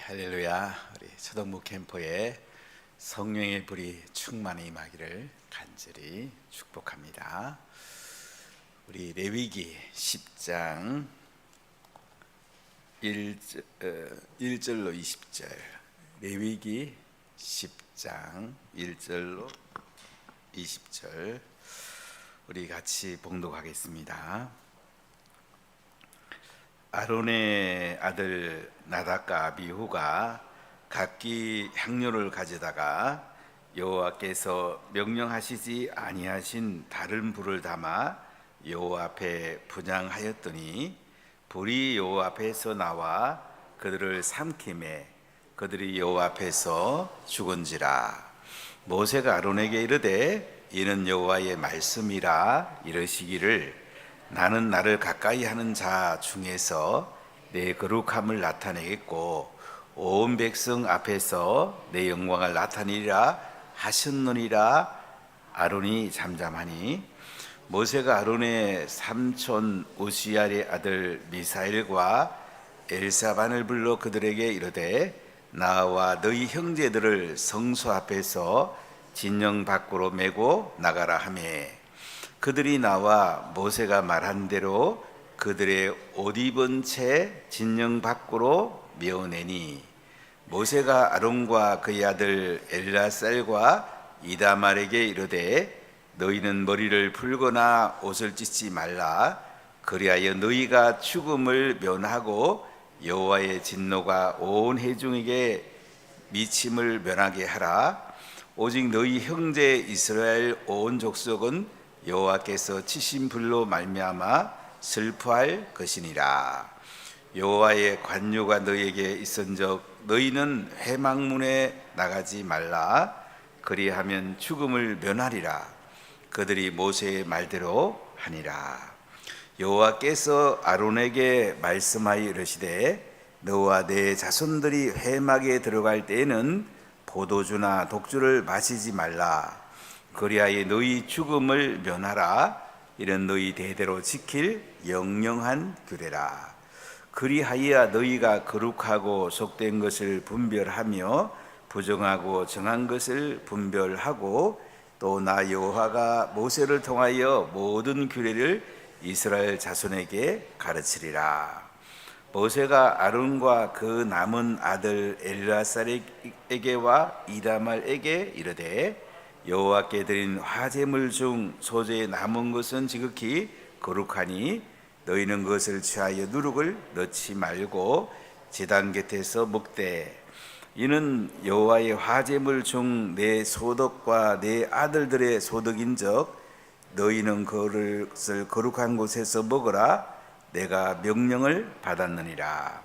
할렐루야. 우리 초동부 캠퍼에 성령의 불이 충만히 임하기를 간절히 축복합니다. 우리 레위기 10장 1절로 20절, 레위기 10장 1절로 20절 우리 같이 봉독하겠습니다. 아론의 아들 나답과 아비후가 각기 향료를 가져다가 여호와께서 명령하시지 아니하신 다른 불을 담아 여호와 앞에 분향하였더니 불이 여호와 앞에서 나와 그들을 삼키매 그들이 여호와 앞에서 죽은지라. 모세가 아론에게 이르되 이는 여호와의 말씀이라 이르시기를 나는 나를 가까이 하는 자 중에서 내 거룩함을 나타내겠고 온 백성 앞에서 내 영광을 나타내리라 하셨느니라. 아론이 잠잠하니 모세가 아론의 삼촌 우시알의 아들 미사엘과 엘사반을 불러 그들에게 이르되 나와 너희 형제들을 성소 앞에서 진영 밖으로 메고 나가라 하매 그들이 나와 모세가 말한 대로 그들의 옷 입은 채 진영 밖으로 메어내니 모세가 아론과 그의 아들 엘라살과 이다말에게 이르되 너희는 머리를 풀거나 옷을 찢지 말라. 그리하여 너희가 죽음을 면하고 여호와의 진노가 온 회중에게 미침을 면하게 하라. 오직 너희 형제 이스라엘 온 족속은 여호와께서 치신 불로 말미암아 슬퍼할 것이니라. 여호와의 관유가 너희에게 있은즉 너희는 회막문에 나가지 말라. 그리하면 죽음을 면하리라. 그들이 모세의 말대로 하니라. 여호와께서 아론에게 말씀하여 이르시되 너와 내 자손들이 회막에 들어갈 때에는 포도주나 독주를 마시지 말라. 그리하여 너희 죽음을 면하라. 이는 너희 대대로 지킬 영영한 규례라. 그리하여 너희가 거룩하고 속된 것을 분별하며 부정하고 정한 것을 분별하고 또 나 여호와가 모세를 통하여 모든 규례를 이스라엘 자손에게 가르치리라. 모세가 아론과 그 남은 아들 엘라살에게와 이다말에게 이르되 여호와께 드린 화제물 중 소재에 남은 것은 지극히 거룩하니 너희는 그것을 취하여 누룩을 넣지 말고 제단 곁에서 먹되 이는 여호와의 화제물 중 내 소득과 내 아들들의 소득인즉 너희는 그것을 거룩한 곳에서 먹으라. 내가 명령을 받았느니라.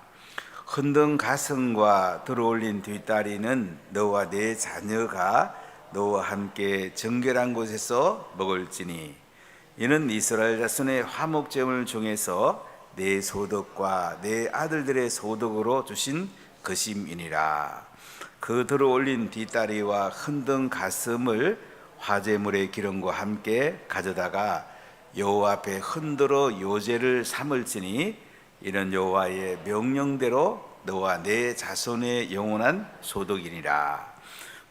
흔든 가슴과 들어올린 뒷다리는 너와 내 자녀가 너와 함께 정결한 곳에서 먹을지니 이는 이스라엘 자손의 화목제물 중에서 내 소득과 내 아들들의 소득으로 주신 것임이니라. 그 들어올린 뒷다리와 흔든 가슴을 화제물의 기름과 함께 가져다가 여호와 앞에 흔들어 요제를 삼을지니 이는 여호와의 명령대로 너와 내 자손의 영원한 소득이니라.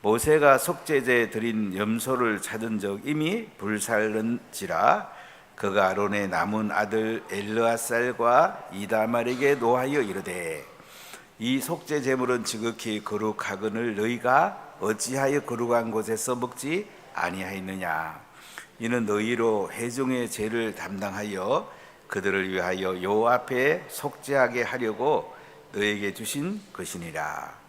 모세가 속죄제에 드린 염소를 찾은 적 이미 불살른지라. 그가 아론의 남은 아들 엘르아살과 이다말에게 노하여 이르되 이 속죄 제물은 지극히 거룩하거늘 너희가 어찌하여 거룩한 곳에서 먹지 아니하였느냐. 이는 너희로 회중의 죄를 담당하여 그들을 위하여 여호와 앞에 속죄하게 하려고 너에게 주신 것이니라.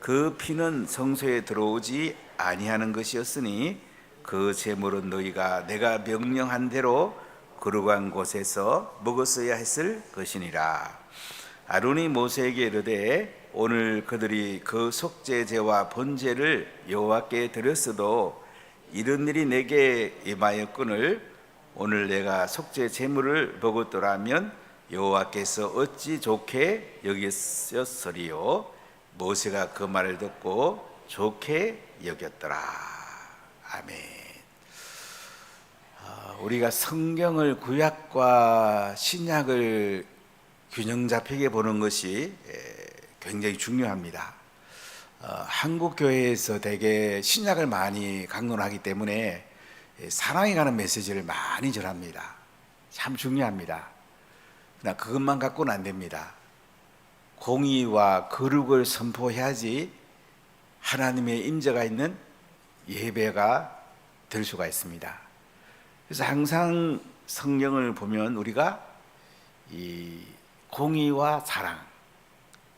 그 피는 성소에 들어오지 아니하는 것이었으니 그 제물은 너희가 내가 명령한 대로 거룩한 곳에서 먹었어야 했을 것이니라. 아론이 모세에게 이르되 오늘 그들이 그 속죄제와 번제를 여호와께 드렸어도 이런 일이 내게 임하였거늘 오늘 내가 속죄 제물을 먹었더라면 여호와께서 어찌 좋게 여겼으리요. 모세가 그 말을 듣고 좋게 여겼더라. 아멘. 우리가 성경을 구약과 신약을 균형 잡히게 보는 것이 굉장히 중요합니다. 한국 교회에서 대개 신약을 많이 강론하기 때문에 사랑에 관한 메시지를 많이 전합니다. 참 중요합니다. 그러나 그것만 갖고는 안 됩니다. 공의와 거룩을 선포해야지 하나님의 임재가 있는 예배가 될 수가 있습니다. 그래서 항상 성경을 보면 우리가 이 공의와 사랑,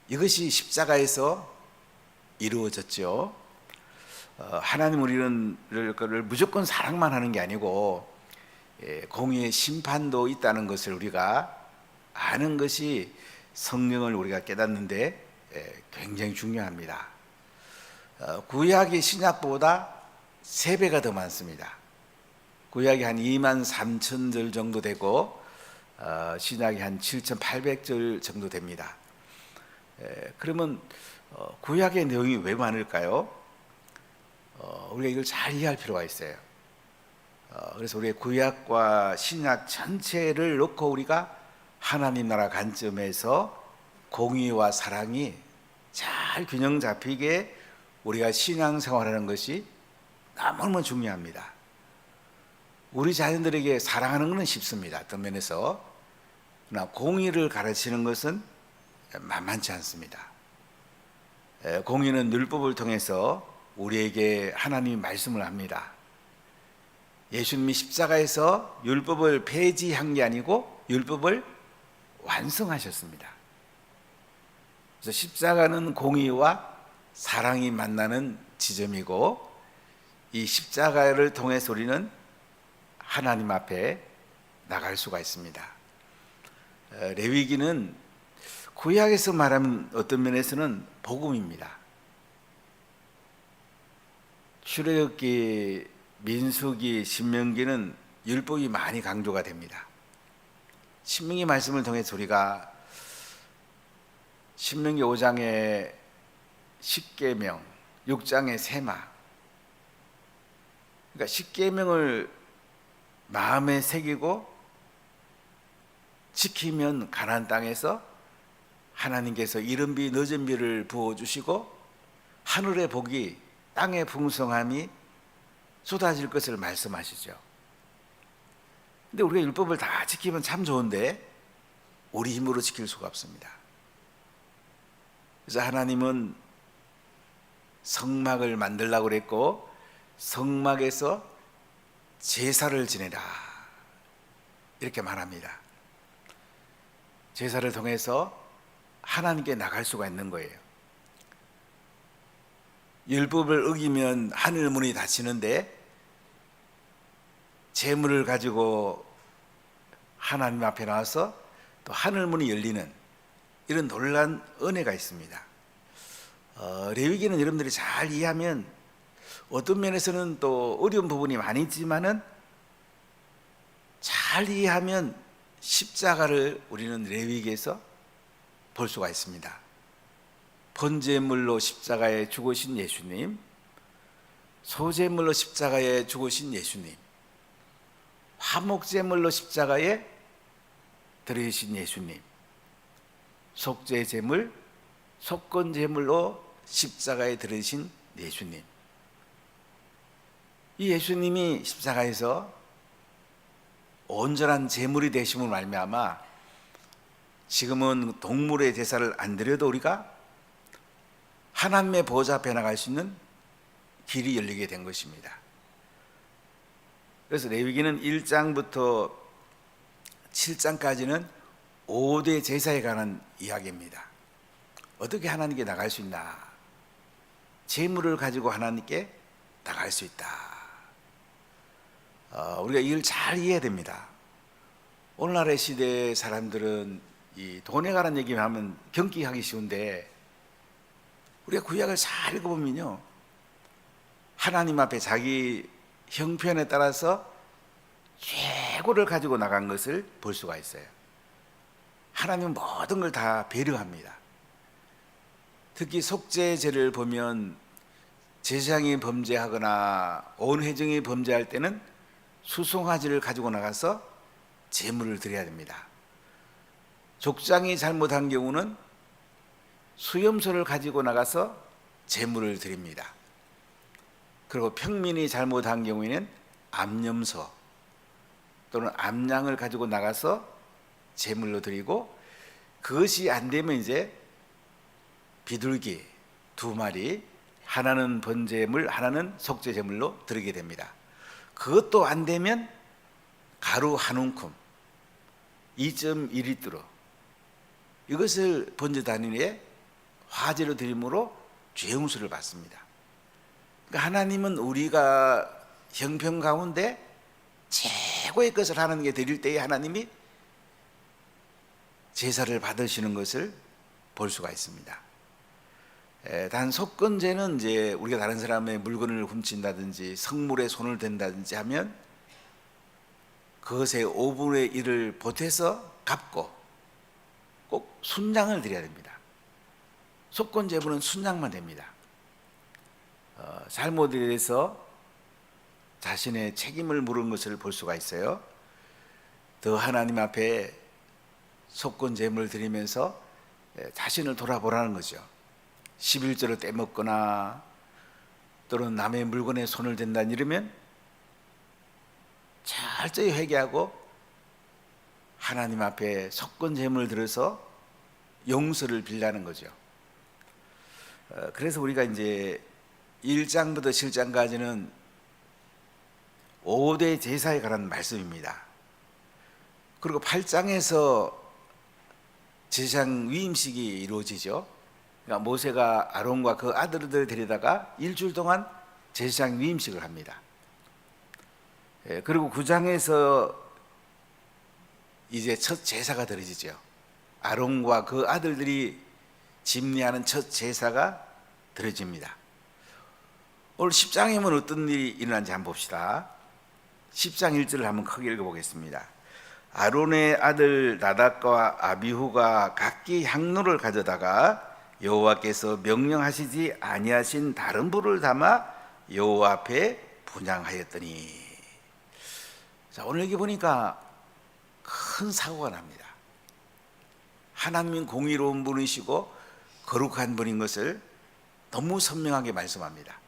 이것이 십자가에서 이루어졌죠. 하나님 우리를 무조건 사랑만 하는 게 아니고 공의의 심판도 있다는 것을 우리가 아는 것이 성경을 우리가 깨닫는데 굉장히 중요합니다. 구약이 신약보다 3배가 더 많습니다. 구약이 한 2만 3천 절 정도 되고 신약이 한 7,800절 정도 됩니다. 그러면 구약의 내용이 왜 많을까요? 우리가 이걸 잘 이해할 필요가 있어요. 그래서 우리의 구약과 신약 전체를 놓고 우리가 하나님 나라 관점에서 공의와 사랑이 잘 균형 잡히게 우리가 신앙생활하는 것이 너무너무 중요합니다. 우리 자녀들에게 사랑하는 것은 쉽습니다. 어떤 면에서. 그러나 공의를 가르치는 것은 만만치 않습니다. 공의는 율법을 통해서 우리에게 하나님이 말씀을 합니다. 예수님이 십자가에서 율법을 폐지한 게 아니고 율법을 완성하셨습니다. 그래서 십자가는 공의와 사랑이 만나는 지점이고, 이 십자가를 통해서 우리는 하나님 앞에 나갈 수가 있습니다. 레위기는 구약에서 말하면 어떤 면에서는 복음입니다. 출애굽기, 민수기, 신명기는 율법이 많이 강조가 됩니다. 신명기 말씀을 통해서 우리가 신명기 5장의 10계명, 6장의 세마, 그러니까 10계명을 마음에 새기고 지키면 가나안 땅에서 하나님께서 이른 비 늦은 비를 부어주시고 하늘의 복이 땅의 풍성함이 쏟아질 것을 말씀하시죠. 근데 우리가 율법을 다 지키면 참 좋은데 우리 힘으로 지킬 수가 없습니다. 그래서 하나님은 성막을 만들라고 그랬고, 성막에서 제사를 지내라 이렇게 말합니다. 제사를 통해서 하나님께 나갈 수가 있는 거예요. 율법을 어기면 하늘 문이 닫히는데 제물을 가지고 하나님 앞에 나와서 또 하늘 문이 열리는 이런 놀라운 은혜가 있습니다. 레위기는 여러분들이 잘 이해하면 어떤 면에서는 또 어려운 부분이 많이 있지만은 잘 이해하면 십자가를 우리는 레위기에서 볼 수가 있습니다. 번제물로 십자가에 죽으신 예수님, 소제물로 십자가에 죽으신 예수님, 화목제물로 십자가에 들으신 예수님, 속죄제물, 속건제물로 십자가에 들으신 예수님. 이 예수님이 십자가에서 온전한 제물이 되심을 말미암아 지금은 동물의 제사를 안 드려도 우리가 하나님의 보좌 앞에 나갈 수 있는 길이 열리게 된 것입니다. 그래서 레위기는 1장부터 7장까지는 5대 제사에 관한 이야기입니다. 어떻게 하나님께 나갈 수 있나? 제물을 가지고 하나님께 나갈 수 있다. 우리가 이걸 잘 이해해야 됩니다. 오늘날의 시대의 사람들은 이 돈에 관한 얘기만 하면 경기하기 쉬운데, 우리가 구약을 잘 읽어보면요, 하나님 앞에 자기 형편에 따라서 최고를 가지고 나간 것을 볼 수가 있어요. 하나님은 모든 걸 다 배려합니다. 특히 속죄제를 보면 제사장이 범죄하거나 온 회중이 범죄할 때는 수송아지를 가지고 나가서 제물을 드려야 됩니다. 족장이 잘못한 경우는 수염소를 가지고 나가서 제물을 드립니다. 그리고 평민이 잘못한 경우에는 암염소 또는 암양을 가지고 나가서 제물로 드리고, 그것이 안 되면 이제 비둘기 2마리, 하나는 번제물, 하나는 속죄제물로 드리게 됩니다. 그것도 안 되면 가루 한 움큼 2.2리터로 이것을 번제 단위에 화제로 드림으로 죄 용서를 받습니다. 그러니까 하나님은 우리가 형편 가운데 최고의 것을 하나님께 드릴 때에 하나님이 제사를 받으시는 것을 볼 수가 있습니다. 단 속건제는 이제 우리가 다른 사람의 물건을 훔친다든지 성물에 손을 댄다든지 하면 그것의 5분의 1을 보태서 갚고 꼭 순양을 드려야 됩니다. 속건제물은 순양만 됩니다. 잘못에 대해서 자신의 책임을 물은 것을 볼 수가 있어요. 더 하나님 앞에 속건제물을 드리면서 자신을 돌아보라는 거죠. 11조를 떼먹거나 또는 남의 물건에 손을 댄다 이러면 철저히 회개하고 하나님 앞에 속건제물을 들어서 용서를 빌라는 거죠. 그래서 우리가 이제 1장부터 7장까지는 5대 제사에 관한 말씀입니다. 그리고 8장에서 제사장 위임식이 이루어지죠. 그러니까 모세가 아론과 그 아들들을 데리다가 일주일 동안 제사장 위임식을 합니다. 그리고 9장에서 이제 첫 제사가 드려지죠. 아론과 그 아들들이 집례하는 첫 제사가 드려집니다. 오늘 10장이면 어떤 일이 일어난지 한번 봅시다. 10장 1절을 한번 크게 읽어보겠습니다. 아론의 아들 나답과 아비후가 각기 향로를 가져다가 여호와께서 명령하시지 아니하신 다른 불을 담아 여호와 앞에 분향하였더니, 자, 오늘 여기 보니까 큰 사고가 납니다. 하나님은 공의로운 분이시고 거룩한 분인 것을 너무 선명하게 말씀합니다.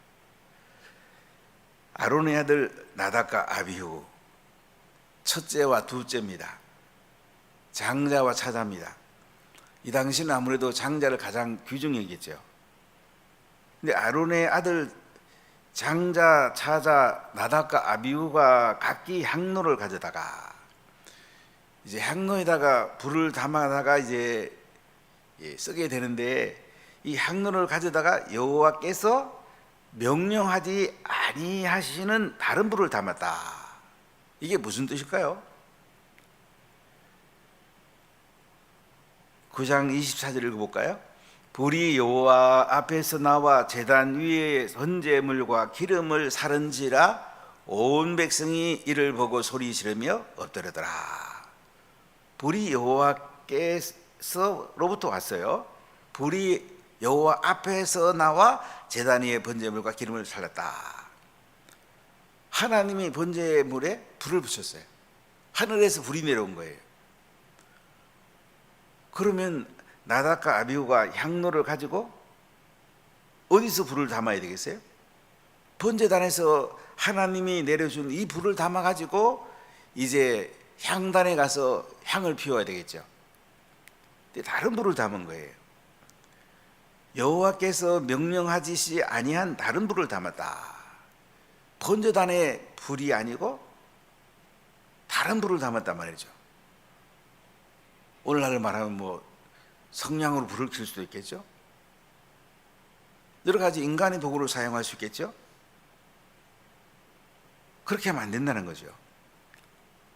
아론의 아들 나답과 아비후, 첫째와 둘째입니다. 장자와 차자입니다. 이 당시는 아무래도 장자를 가장 귀중히 여겼죠. 근데 아론의 아들 장자, 차자, 나답과 아비후가 각기 향로를 가져다가 이제 향로에다가 불을 담아다가 이제 쓰게 되는데, 이 향로를 가져다가 여호와께서 명령하지 아니하시는 다른 불을 담았다. 이게 무슨 뜻일까요? 9장 24절 읽어볼까요? 불이 여호와 앞에서 나와 제단 위에 번제물과 기름을 사른지라 온 백성이 이를 보고 소리 지르며 엎드려더라. 불이 여호와께서로부터 왔어요. 불이 여호와 앞에서 나와 제단 위에 번제물과 기름을 살렸다. 하나님이 번제물에 불을 붙였어요. 하늘에서 불이 내려온 거예요. 그러면 나답과 아비후가 향로를 가지고 어디서 불을 담아야 되겠어요? 번제단에서 하나님이 내려준 이 불을 담아 가지고 이제 향단에 가서 향을 피워야 되겠죠. 근데 다른 불을 담은 거예요. 여호와께서 명령하시지 아니한 다른 불을 담았다. 번제단의 불이 아니고 다른 불을 담았단 말이죠. 오늘날을 말하면 뭐 성냥으로 불을 켤 수도 있겠죠. 여러 가지 인간의 도구를 사용할 수 있겠죠. 그렇게 하면 안 된다는 거죠.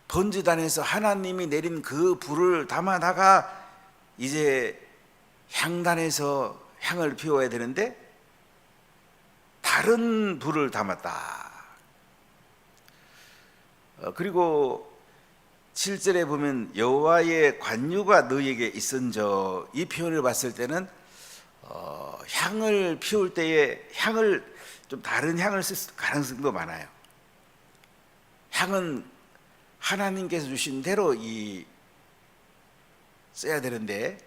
번제단에서 하나님이 내린 그 불을 담아다가 이제 향단에서 향을 피워야 되는데 다른 불을 담았다. 그리고 7절에 보면 여호와의 관유가 너희에게 있은저, 이 표현을 봤을 때는 향을 피울 때에 향을 좀 다른 향을 쓸 가능성도 많아요. 향은 하나님께서 주신 대로 써야 되는데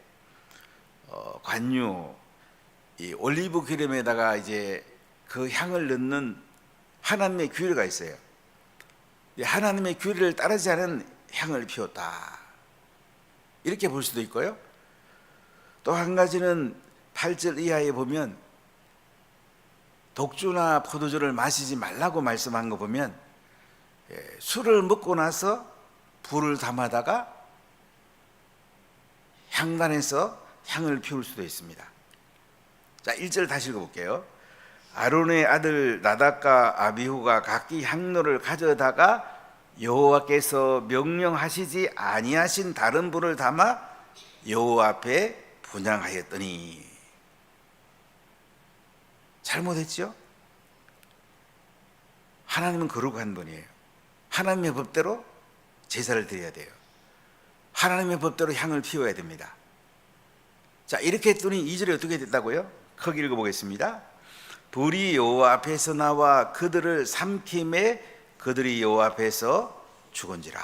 관유, 이 올리브 기름에다가 이제 그 향을 넣는 하나님의 규례가 있어요. 하나님의 규례를 따르지 않은 향을 피웠다, 이렇게 볼 수도 있고요. 또 한 가지는 8절 이하에 보면 독주나 포도주를 마시지 말라고 말씀한 거 보면 술을 먹고 나서 불을 담아다가 향단에서 향을 피울 수도 있습니다. 자, 1절 다시 읽어볼게요. 아론의 아들 나답과 아비후가 각기 향로를 가져다가 여호와께서 명령하시지 아니하신 다른 불을 담아 여호와 앞에 분향하였더니. 잘못했죠? 하나님은 거룩한 분이에요. 하나님의 법대로 제사를 드려야 돼요. 하나님의 법대로 향을 피워야 됩니다. 자, 이렇게 했더니 2절에 어떻게 됐다고요? 거기 읽어보겠습니다. 불이 여호와 앞에서 나와 그들을 삼킴에 그들이 여호와 앞에서 죽은지라.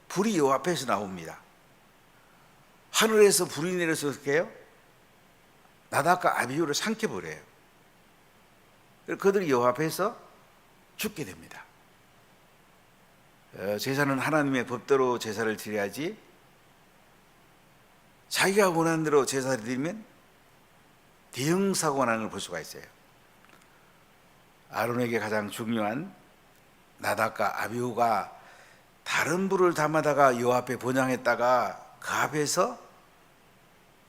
불이 여호와 앞에서 나옵니다. 하늘에서 불이 내려서 어떻게 해요? 나답과 아비후를 삼켜버려요. 그들이 여호와 앞에서 죽게 됩니다. 제사는 하나님의 법대로 제사를 드려야지, 자기가 원하는 대로 제사를 드리면 대형 사고가 나는 걸 볼 수가 있어요. 아론에게 가장 중요한 나답과 아비후가 다른 불을 담아다가 여호와 앞에 번향했다가 그 앞에서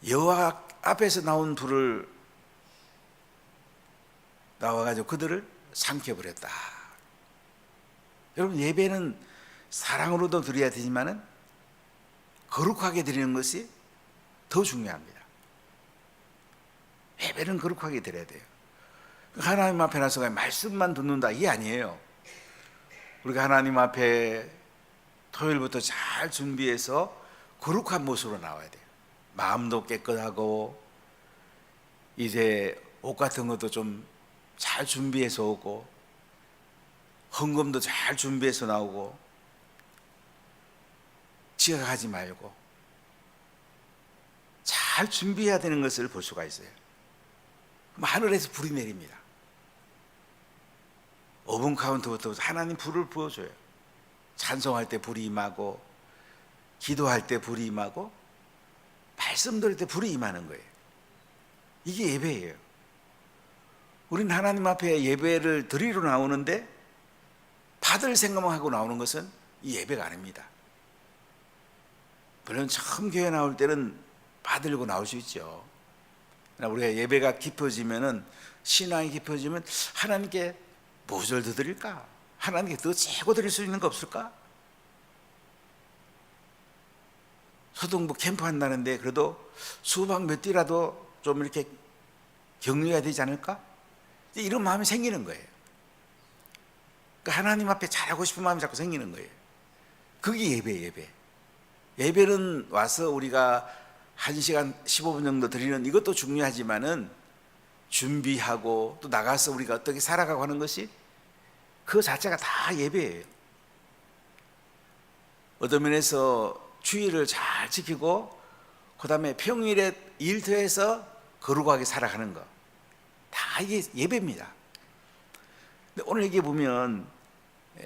여호와 앞에서 나온 불을 나와가지고 그들을 삼켜버렸다. 여러분, 예배는 사랑으로도 드려야 되지만은 거룩하게 드리는 것이 더 중요합니다. 예배는 거룩하게 드려야 돼요. 하나님 앞에 나서 말씀만 듣는다, 이게 아니에요. 우리가 하나님 앞에 토요일부터 잘 준비해서 거룩한 모습으로 나와야 돼요. 마음도 깨끗하고 이제 옷 같은 것도 좀 잘 준비해서 오고 헌금도 잘 준비해서 나오고 지각하지 말고 잘 준비해야 되는 것을 볼 수가 있어요. 그럼 하늘에서 불이 내립니다. 5분 카운트부터 하나님 불을 부어줘요. 찬송할 때 불이 임하고 기도할 때 불이 임하고 말씀 들을 때 불이 임하는 거예요. 이게 예배예요. 우리는 하나님 앞에 예배를 드리러 나오는데 받을 생각만 하고 나오는 것은 이 예배가 아닙니다. 물론 처음 교회 나올 때는 받으려고 나올 수 있죠. 우리가 예배가 깊어지면은, 신앙이 깊어지면 하나님께 무엇을 더 드릴까? 하나님께 더 최고 드릴 수 있는 거 없을까? 소동부 캠프 한다는데 그래도 수박 몇 뒤라도 좀 이렇게 격려해야 되지 않을까? 이런 마음이 생기는 거예요. 그러니까 하나님 앞에 잘하고 싶은 마음이 자꾸 생기는 거예요. 그게 예배예요. 예배. 예배는 와서 우리가 1시간 15분 정도 드리는 이것도 중요하지만은 준비하고 또 나가서 우리가 어떻게 살아가고 하는 것이, 그 자체가 다 예배예요. 어떤 면에서 주의를 잘 지키고 그 다음에 평일에 일터에서 거룩하게 살아가는 것, 다 이게 예배입니다. 근데 오늘 여기 보면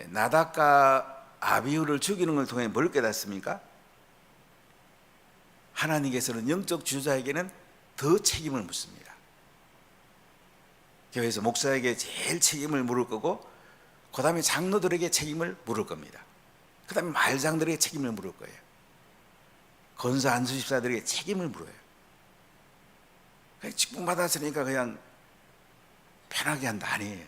나답과 아비후를 죽이는 걸 통해 뭘 깨닫습니까? 하나님께서는 영적 지도자에게는 더 책임을 묻습니다. 교회에서 목사에게 제일 책임을 물을 거고, 그 다음에 장로들에게 책임을 물을 겁니다. 그 다음에 말장들에게 책임을 물을 거예요. 권사 안수집사들에게 책임을 물어요. 그냥 직분 받았으니까 그냥 편하게 한다, 아니에요.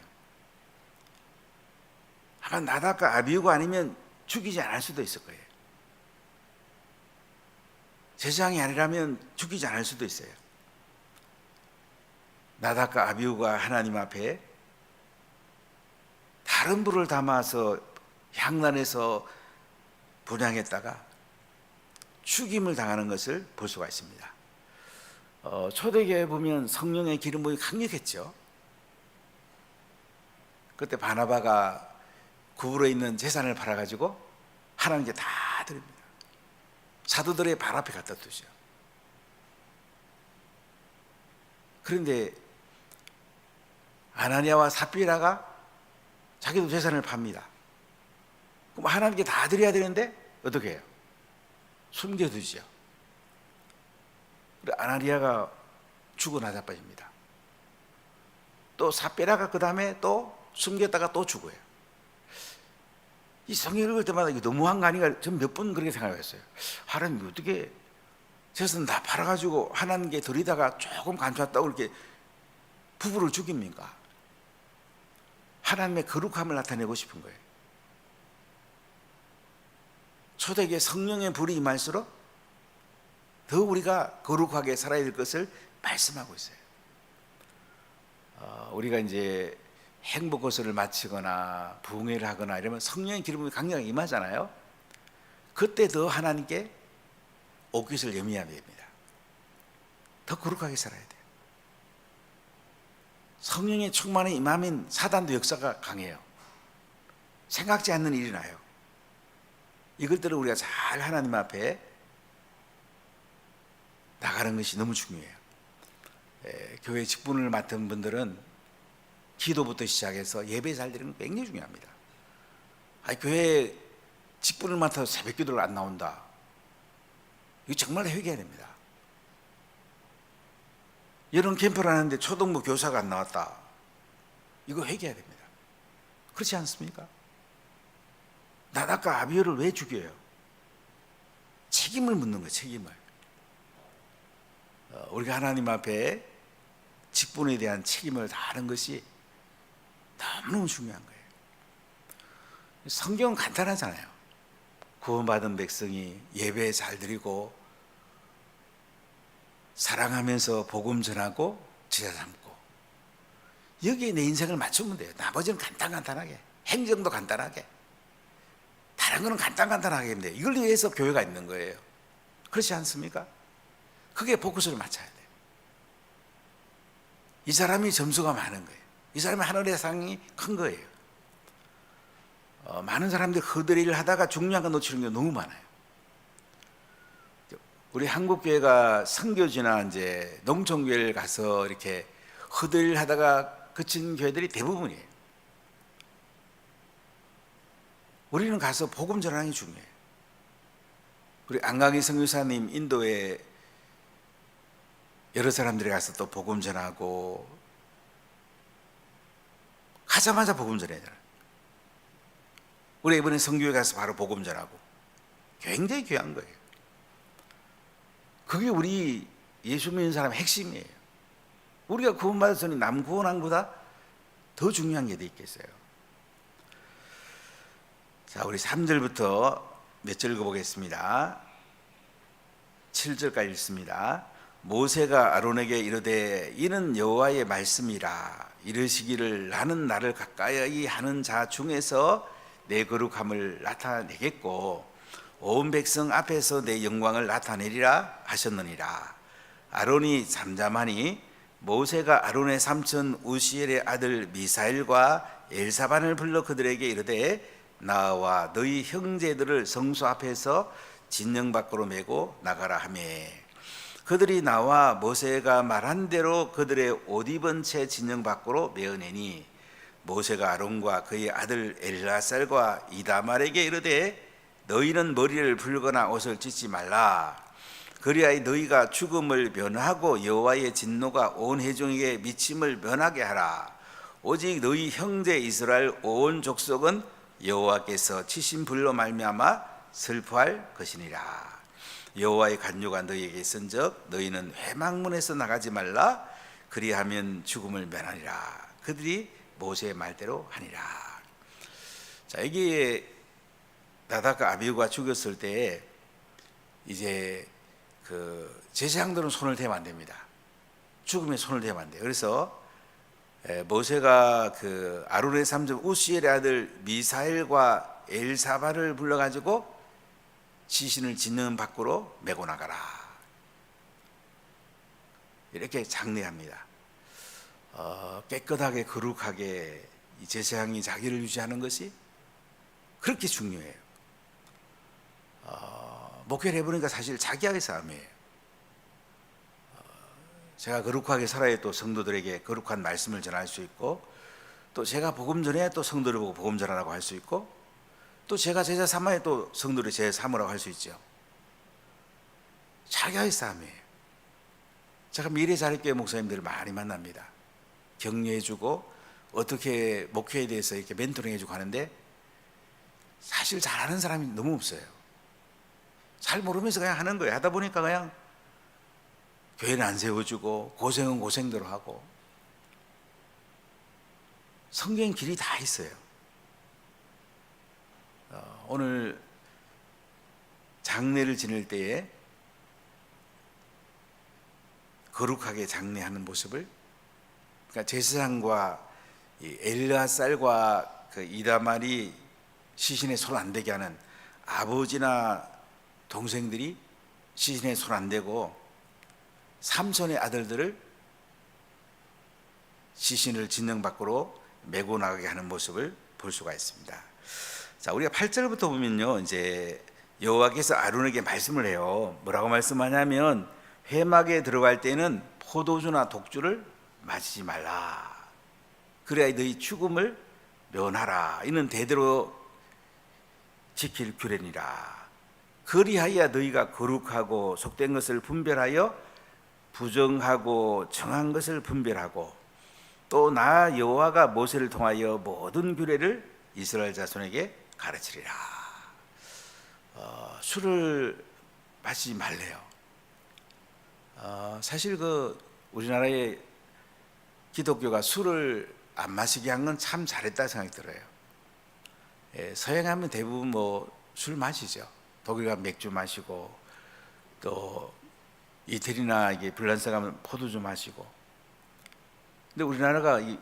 아마 나답과 아비후가 아니면 죽이지 않을 수도 있을 거예요. 제사장이 아니라면 죽이지 않을 수도 있어요. 나답과 아비후가 하나님 앞에 다른 불을 담아서 향단에서 분향했다가 죽임을 당하는 것을 볼 수가 있습니다. 초대교회에 보면 성령의 기름 부음이 강력했죠. 그때 바나바가 구부러 있는 재산을 팔아가지고 하나님께 다 드립니다. 사도들의 발 앞에 갖다 두죠. 그런데 아나니아와 삽비라가 자기도 재산을 팝니다. 그럼 하나님께 다 드려야 되는데 어떻게 해요? 숨겨두죠. 아나니아가 죽어 나자빠집니다. 또 삽비라가 그 다음에 또 숨겼다가 또 죽어요. 이 성경 읽을 때마다 이거 너무한 거 아닌가, 전 몇 번 그렇게 생각했어요. 하나님 어떻게 재산 다 팔아가지고 하나님께 드리다가 조금 간주했다고 이렇게 부부를 죽입니까? 하나님의 거룩함을 나타내고 싶은 거예요. 초대기에 성령의 불이 임할수록 더 우리가 거룩하게 살아야 될 것을 말씀하고 있어요. 우리가 이제 행복거설을 마치거나 부흥회를 하거나 이러면 성령의 기름이 강력하게 임하잖아요. 그때 더 하나님께 옷깃을 예민해야 됩니다. 더 거룩하게 살아야 돼요. 성령의 충만에 임하면 사단도 역사가 강해요. 생각지 않는 일이 나요. 이것들을 우리가 잘 하나님 앞에 나가는 것이 너무 중요해요. 교회 직분을 맡은 분들은 기도부터 시작해서 예배 잘 드리는 거 굉장히 중요합니다. 교회 직분을 맡아서 새벽 기도를 안 나온다. 이거 정말 회개해야 됩니다. 여름 캠프를 하는데 초등부 교사가 안 나왔다. 이거 회개해야 됩니다. 그렇지 않습니까? 나닷과 아비후를 왜 죽여요? 책임을 묻는 거예요. 책임을. 우리가 하나님 앞에 직분에 대한 책임을 다하는 것이 너무너무 중요한 거예요. 성경은 간단하잖아요. 구원받은 백성이 예배 잘 드리고 사랑하면서 복음 전하고 제자 삼고, 여기에 내 인생을 맞추면 돼요. 나머지는 간단하게, 행정도 간단하게, 다른 거는 간단하게 하면 돼요. 이걸 위해서 교회가 있는 거예요. 그렇지 않습니까? 그게 포커스를 맞춰야 돼요. 이 사람이 점수가 많은 거예요. 이 사람이 하늘의 상이 큰 거예요. 많은 사람들이 허들 일을 하다가 중요한 거 놓치는 게 너무 많아요. 우리 한국교회가 선교지나 이제 농촌교회를 가서 이렇게 허들 일 하다가 그친 교회들이 대부분이에요. 우리는 가서 복음 전하는 게 중요해요. 우리 안강희 선교사님 인도에 여러 사람들이 가서 또 복음 전하고, 가자마자 복음 전해야 되잖아요. 우리 이번에 선교회 가서 바로 복음 전하고, 굉장히 귀한 거예요. 그게 우리 예수 믿는 사람의 핵심이에요. 우리가 구원받았으니 남 구원한 것보다 더 중요한 게 더 있겠어요. 자, 우리 3절부터 몇 절 읽어보겠습니다. 7절까지 읽습니다. 모세가 아론에게 이르되 이는 여호와의 말씀이라. 이르시기를 나는 나를 가까이 하는 자 중에서 내 거룩함을 나타내겠고 온 백성 앞에서 내 영광을 나타내리라 하셨느니라. 아론이 잠잠하니 모세가 아론의 삼촌 우시엘의 아들 미사엘과 엘사반을 불러 그들에게 이르되 나와 너희 형제들을 성소 앞에서 진영 밖으로 메고 나가라 하며, 그들이 나와 모세가 말한 대로 그들의 옷 입은 채 진영 밖으로 메어내니, 모세가 아론과 그의 아들 엘라살과 이다말에게 이르되 너희는 머리를 풀거나 옷을 찢지 말라. 그리하여 너희가 죽음을 면하고 여호와의 진노가 온 회중에게 미침을 면하게 하라. 오직 너희 형제 이스라엘 온 족속은 여호와께서 치신 불로 말미암아 슬퍼할 것이니라. 여호와의 간유가 너희에게 있은즉 너희는 회막문에서 나가지 말라. 그리하면 죽음을 면하리라. 그들이 모세의 말대로 하니라. 자, 여기에 나답과 아비후가 죽였을 때 이제 그 제사장들은 손을 대면 안 됩니다. 죽음에 손을 대면 안 돼요. 그래서 모세가 그 아론의 삼촌 우시엘의 아들 미사엘과 엘사바를 불러가지고 시신을 진영 밖으로 메고 나가라. 이렇게 장례합니다. 깨끗하게 거룩하게 이 제사장이 자기를 유지하는 것이 그렇게 중요해요. 목회를 해보니까 사실 자기와의 싸움이에요. 제가 거룩하게 살아야 또 성도들에게 거룩한 말씀을 전할 수 있고, 또 제가 복음 전해야 또 성도를 보고 복음 전하라고 할 수 있고, 또 제가 제자 삼아야 또 성도를 제자 삼으라고 할 수 있죠. 자기와의 싸움이에요. 제가 미래자립교회 목사님들을 많이 만납니다. 격려해주고 어떻게 목회에 대해서 이렇게 멘토링해주고 하는데, 사실 잘하는 사람이 너무 없어요. 잘 모르면서 그냥 하는 거예요. 하다 보니까 그냥 교회는 안 세워주고 고생은 고생대로 하고. 성경 길이 다 있어요. 오늘 장례를 지낼 때에 거룩하게 장례하는 모습을, 그러니까 제사장과 엘르앗살과 그 이다말이 시신에 손 안 대게 하는, 아버지나 동생들이 시신에 손 안 대고 삼손의 아들들을 시신을 진영 밖으로 메고 나가게 하는 모습을 볼 수가 있습니다. 자, 우리가 8절부터 보면요, 이제 여호와께서 아론에게 말씀을 해요. 뭐라고 말씀하냐면, 회막에 들어갈 때는 포도주나 독주를 마시지 말라. 그래야 너희 죽음을 면하라. 이는 대대로 지킬 규례니라. 그리하여 너희가 거룩하고 속된 것을 분별하여 부정하고 정한 것을 분별하고, 또 나 여호와가 모세를 통하여 모든 규례를 이스라엘 자손에게 가르치리라. 술을 마시지 말래요. 사실 그 우리나라의 기독교가 술을 안 마시게 한 건 참 잘했다 생각이 들어요. 서양 하면 대부분 뭐 술 마시죠. 독일 가면 맥주 마시고, 또 이태리나 이게 불란서 가면 포도주 마시고. 근데 우리나라가 이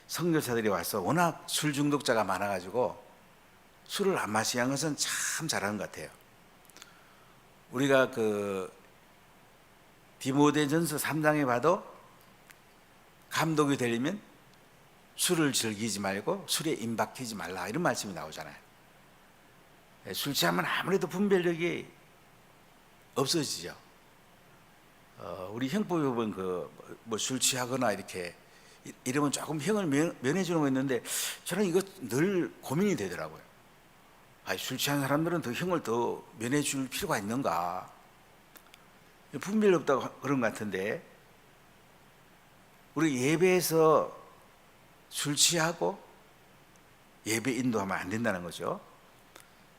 선교사들이 와서 워낙 술 중독자가 많아가지고 술을 안 마시게 한 것은 참 잘한 것 같아요. 우리가 그 디모데전서 3장에 봐도 감독이 되려면 술을 즐기지 말고 술에 임박히지 말라, 이런 말씀이 나오잖아요. 술 취하면 아무래도 분별력이 없어지죠. 우리 형법에 보면 뭐 술 취하거나 이렇게 이러면 조금 형을 면해 주는 거 있는데, 저는 이거 늘 고민이 되더라고요. 술 취한 사람들은 더 형을 더 면해 줄 필요가 있는가? 분별이 없다고 그런 것 같은데, 우리 예배에서 술 취하고 예배 인도하면 안 된다는 거죠.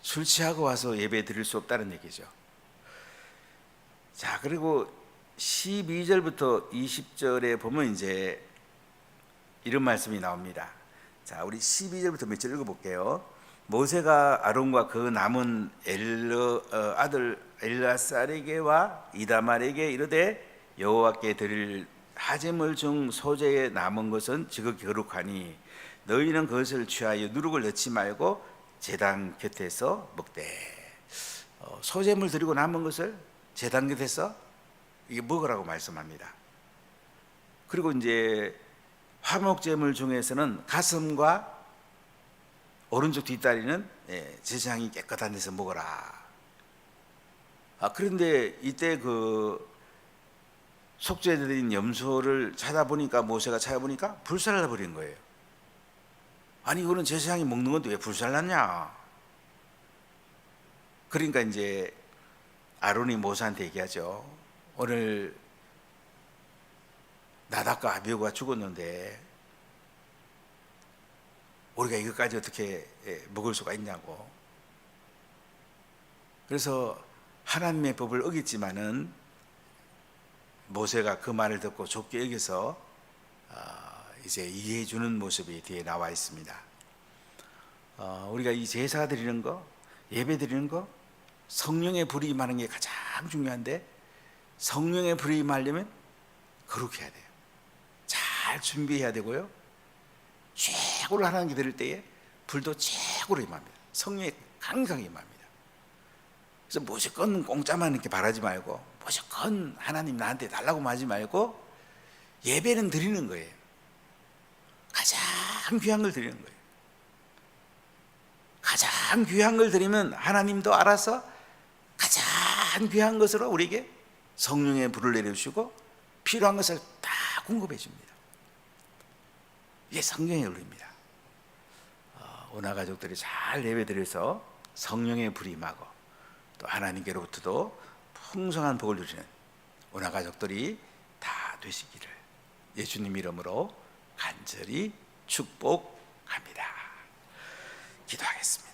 술 취하고 와서 예배 드릴 수 없다는 얘기죠. 자, 그리고 12절부터 20절에 보면 이제 이런 말씀이 나옵니다. 자, 우리 12절부터 몇 절 읽어볼게요. 모세가 아론과 그 남은 아들 엘르앗살에게와 이다말에게 이르되, 여호와께 드릴 하제물 중 소재에 남은 것은 지극히 거룩하니 너희는 그것을 취하여 누룩을 넣지 말고 제단 곁에서 먹되. 소재물 드리고 남은 것을 제단 곁에서 이게 먹으라고 말씀합니다. 그리고 이제 화목제물 중에서는 가슴과 오른쪽 뒷다리는 제사장이 깨끗한 데서 먹어라. 그런데 이때 그 속죄드린 염소를 찾아보니까, 모세가 찾아보니까 불살라 버린 거예요. 아니, 이거는 제사장이 먹는 건데 왜 불살랐냐? 그러니까 이제 아론이 모세한테 얘기하죠. 오늘 나답과 아비후가 죽었는데 우리가 이것까지 어떻게 먹을 수가 있냐고. 그래서 하나님의 법을 어겼지만은 모세가 그 말을 듣고 좁게 여겨서 이제 이해해 주는 모습이 뒤에 나와 있습니다. 우리가 이 제사 드리는 거, 예배 드리는 거, 성령의 불이 임하는 게 가장 중요한데, 성령의 불이 임하려면 거룩해야 돼요. 잘 준비해야 되고요. 최고로 하나님께 드릴 때에 불도 최고로 임합니다. 성령이 강하게 임합니다. 그래서 무조건 공짜만 이렇게 바라지 말고, 무조건 하나님 나한테 달라고 하지 말고 예배는 드리는 거예요. 가장 귀한 걸 드리는 거예요. 가장 귀한 걸 드리면 하나님도 알아서 가장 귀한 것으로 우리에게 성령의 불을 내려주시고 필요한 것을 다 공급해 줍니다. 이게 성령의 원리입니다. 오나 가족들이 잘 예배드려서 성령의 불이 임하고 또 하나님께로부터도 풍성한 복을 누리는 오나 가족들이 다 되시기를 예수님 이름으로 간절히 축복합니다. 기도하겠습니다.